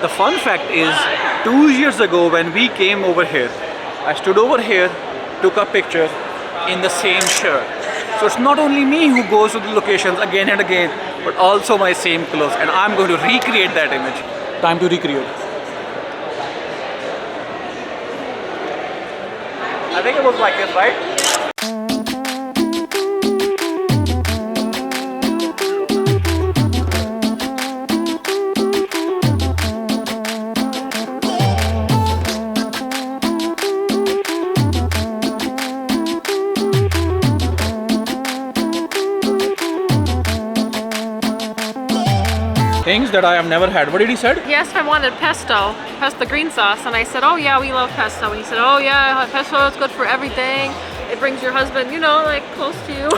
The fun fact is, 2 years ago when we came over here, I stood over here, took a picture in the same shirt. So it's not only me who goes to the locations again and again, but also my same clothes, and I'm going to recreate that image. Time to recreate. I think it was like this, right? Things that I have never had. What did he said? He asked if I wanted pesto, green sauce, and I said, oh yeah, we love pesto. And he said, oh yeah, pesto is good for everything. It brings your husband, you know, like close to you.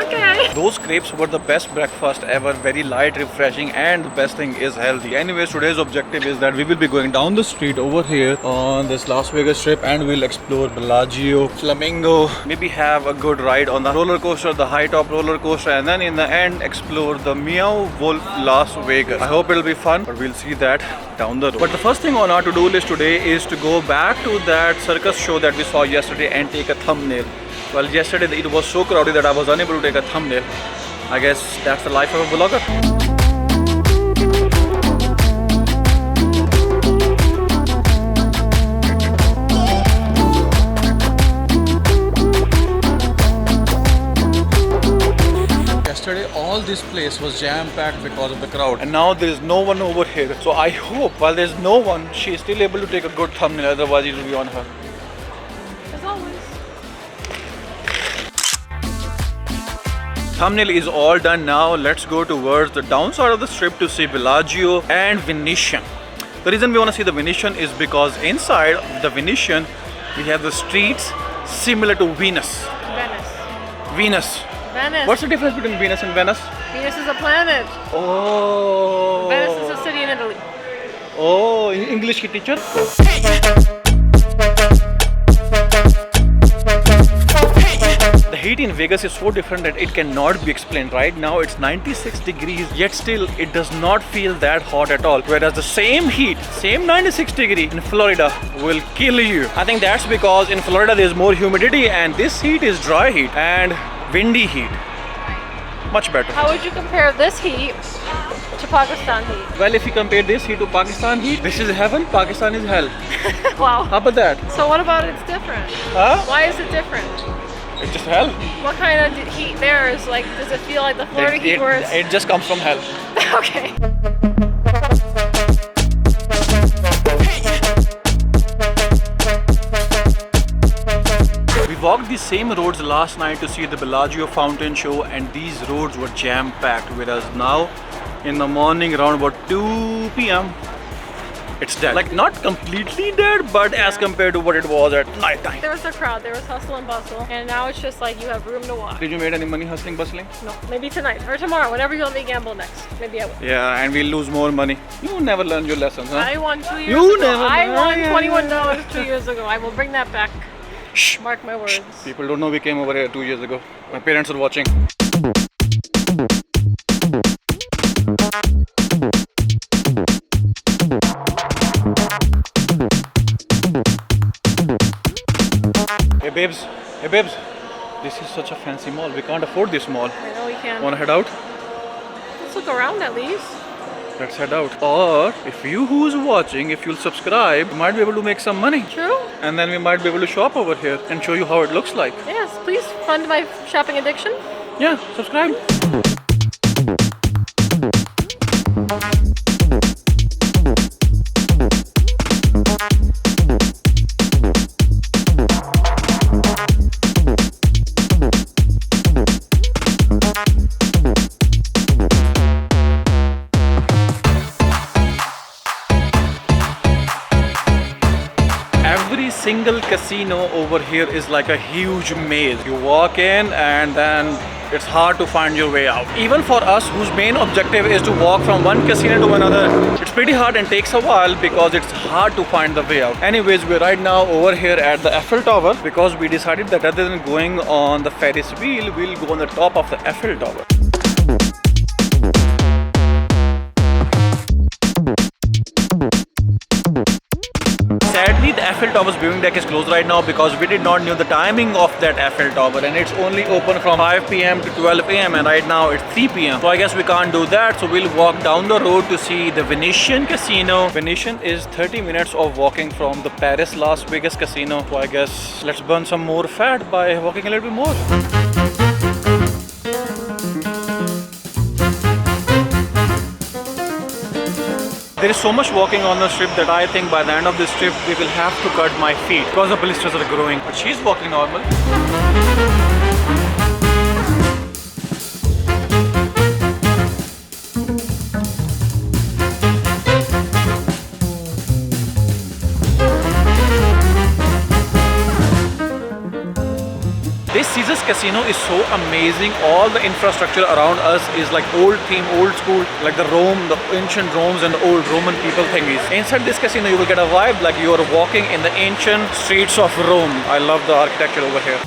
Okay. Those crepes were the best breakfast ever, very light, refreshing, and the best thing is healthy. Anyways, today's objective is that we will be going down the street over here on this Las Vegas trip, and we'll explore Bellagio, Flamingo, maybe have a good ride on the roller coaster, the high top roller coaster, and then in the end explore the Meow Wolf Las Vegas. I hope it'll be fun, but we'll see that down the road. But the first thing on our to-do list today is to go back to that circus show that we saw yesterday and take a thumbnail. Well, yesterday it was so crowded that I was unable to take a thumbnail. I guess that's the life of a vlogger. Yesterday all this place was jam-packed because of the crowd, and now there is no one over here. So I hope while there's no one, she is still able to take a good thumbnail, otherwise it will be on her. As always. Thumbnail is all done now. Let's go towards the downside of the strip to see Bellagio and Venetian. The reason we want to see the Venetian is because inside the Venetian we have the streets similar to Venus. Venice. Venus. Venice. What's the difference between Venus and Venice? Venus is a planet. Oh. Venice is a city in Italy. Oh, English ki teacher. The heat in Vegas is so different that it cannot be explained. Right now it's 96 degrees, yet still it does not feel that hot at all. Whereas the same heat, same 96 degree in Florida will kill you. I think that's because in Florida there's more humidity, and this heat is dry heat and windy heat. Much better. How would you compare this heat to Pakistan heat? Well, if you compare this heat to Pakistan heat, this is heaven, Pakistan is hell. Wow. How about that? So what about it's different? Huh? Why is it different? It's just hell. What kind of heat there is like, does it feel like the Florida heat where it's... It just comes from hell. Okay. We walked the same roads last night to see the Bellagio fountain show, and these roads were jam-packed, whereas now in the morning around about 2 p.m. it's dead. Like not completely dead, but as compared to what it was at night time. There was a crowd, there was hustle and bustle, and now it's just like you have room to walk. Did you make any money hustling bustling? No, maybe tonight or tomorrow, whenever you let me gamble next. Maybe I will. Yeah, and we'll lose more money. You never learned your lessons, huh? I won 2 years You ago. never I won learned. $21 2 years ago. I will bring that back. Shh. Mark my words. People don't know we came over here 2 years ago. My parents are watching. Hey babes, this is such a fancy mall. We can't afford this mall. I know we can. Wanna head out? Let's look around at least. Let's head out. Or if you who's watching, if you'll subscribe, you might be able to make some money. True. And then we might be able to shop over here and show you how it looks like. Yes, please fund my shopping addiction. Yeah, subscribe. Every single casino over here is like a huge maze. You walk in and then it's hard to find your way out. Even for us whose main objective is to walk from one casino to another, it's pretty hard and takes a while because it's hard to find the way out. Anyways, we're right now over here at the Eiffel Tower because we decided that rather than going on the Ferris wheel, we'll go on the top of the Eiffel Tower. the Eiffel Tower's viewing deck is closed right now because we did not know the timing of that Eiffel Tower, and it's only open from 5 p.m. to 12 a.m. and right now it's 3 p.m. So I guess we can't do that. So we'll walk down the road to see the Venetian casino. Venetian is 30 minutes of walking from the Paris Las Vegas casino. So I guess let's burn some more fat by walking a little bit more. There is so much walking on the strip that I think by the end of this trip we will have to cut my feet because the blisters are growing. But she's walking normal. This Caesars Casino is so amazing. All the infrastructure around us is like old theme, old school, like the Rome, the ancient Romes and the old Roman people thingies. Inside this casino you will get a vibe like you are walking in the ancient streets of Rome. I love the architecture over here.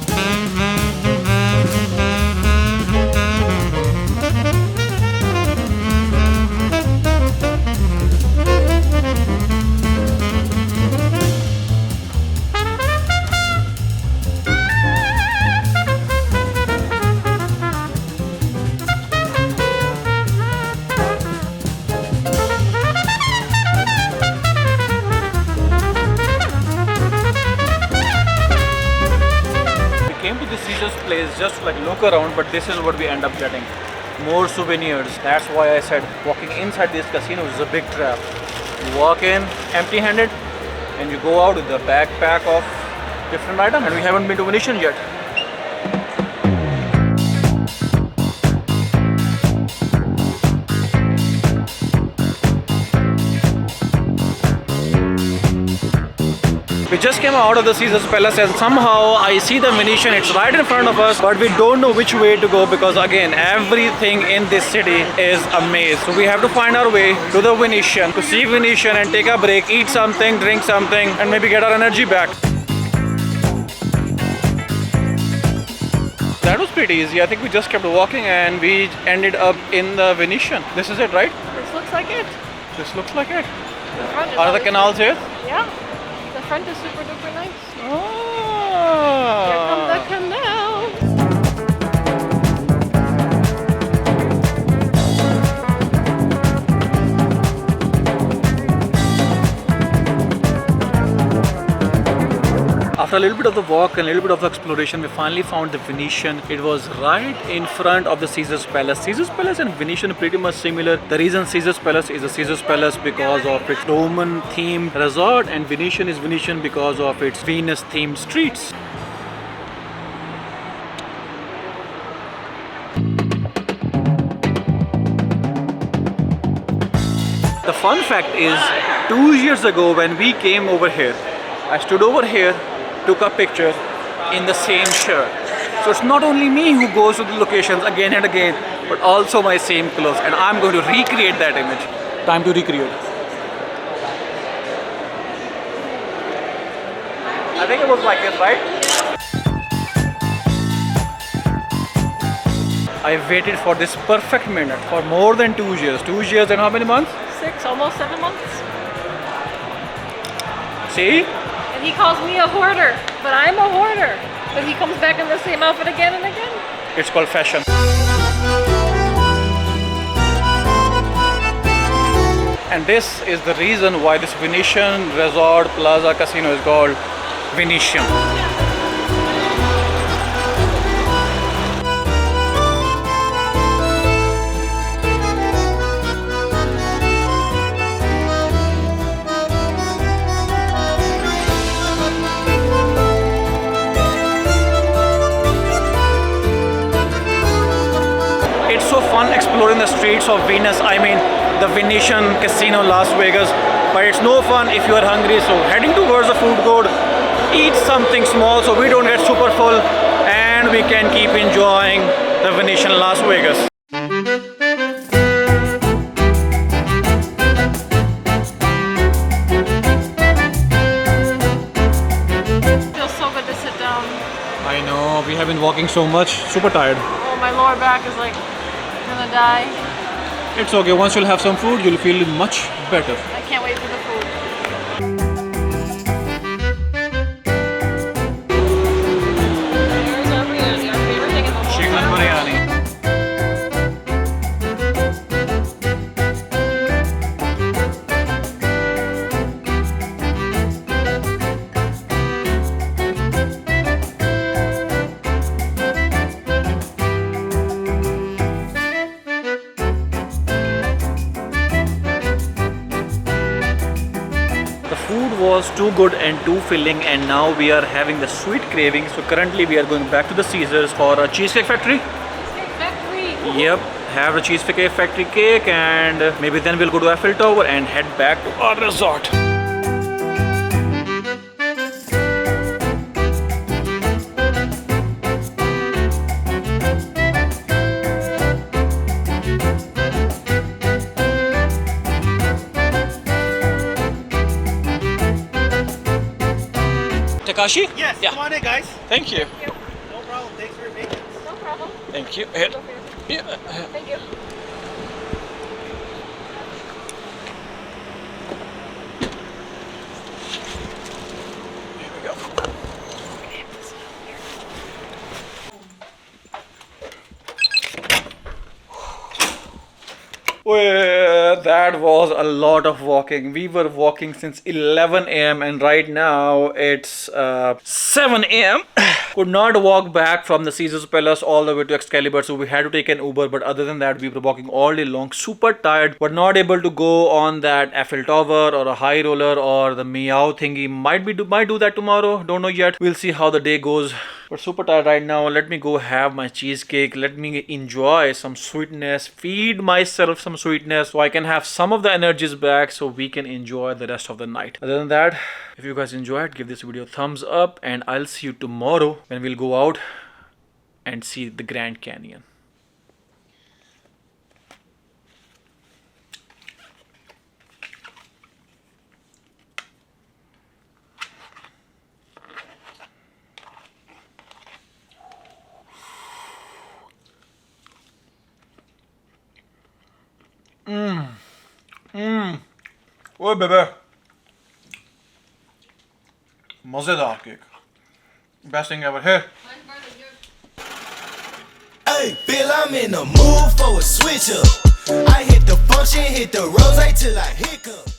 Place just to like look around, but this is what we end up getting. More souvenirs. That's why I said walking inside this casino is a big trap. You walk in empty-handed and you go out with a backpack of different items, and we haven't been to Venetian yet. We just came out of the Caesars Palace and somehow I see the Venetian, it's right in front of us, but we don't know which way to go because again, everything in this city is a maze. So we have to find our way to the Venetian, to see Venetian and take a break, eat something, drink something, and maybe get our energy back. That was pretty easy. I think we just kept walking and we ended up in the Venetian. This is it, right? This looks like it. This looks like it. The front is Are the canals here? Yeah. The front is super duper nice. Oh. Here come the canal. After a little bit of the walk and a little bit of the exploration, we finally found the Venetian. It was right in front of the Caesars Palace. Caesars Palace and Venetian are pretty much similar. The reason Caesars Palace is a Caesars Palace because of its Roman themed resort, and Venetian is Venetian because of its Venus themed streets. The fun fact is, 2 years ago when we came over here, I stood over here, took a picture in the same shirt. So it's not only me who goes to the locations again and again, but also my same clothes, and I'm going to recreate that image. Time to recreate. I think it was like this, right? I waited for this perfect minute for more than 2 years. 2 years and how many months? 6, almost 7 months. See? And he calls me a hoarder, but I'm a hoarder. But he comes back in the same outfit again and again. It's called fashion. And this is the reason why this Venetian Resort Plaza Casino is called Venetian. It's so fun exploring the streets of Venus, I mean the Venetian Casino Las Vegas, but it's no fun if you are hungry. So heading towards the food court, eat something small so we don't get super full and we can keep enjoying the Venetian Las Vegas. Feels so good to sit down. I know, we have been walking so much, super tired. Oh, my lower back is like gonna die. It's okay, once you'll have some food, you'll feel much better. I can't wait for the food. food was too good and too filling, and now we are having the sweet craving. So currently we are going back to the Caesars for a cheesecake factory. Cheesecake Factory. Yep, have the cheesecake factory cake, and maybe then we'll go to Eiffel Tower and head back to our resort. Takashi? Yes, Yeah. come on in, guys. Thank you. No problem. Thanks for your patience. No problem. Thank you. Here. Go here. Yeah. Thank you. Here we go. Well, that was a lot of walking. We were walking since 11 a.m. and right now it's 7 a.m. Could not walk back from the Caesars Palace all the way to Excalibur, so we had to take an Uber. But other than that, we were walking all day long, super tired, but not able to go on that Eiffel Tower or a high roller or the meow thingy. Might do that tomorrow. Don't know yet. We'll see how the day goes. But super tired right now. Let me go have my cheesecake. Let me enjoy some sweetness. Feed myself some sweetness so I can have some of the energies back so we can enjoy the rest of the night. Other than that, if you guys enjoyed, give this video a thumbs up, and I'll see you tomorrow when we'll go out and see the Grand Canyon. ओए बेबे मजेदार cake best thing ever here. Hey, Bill, I'm in the mood for a switch up. I hit the function, hit the rose till I hiccup.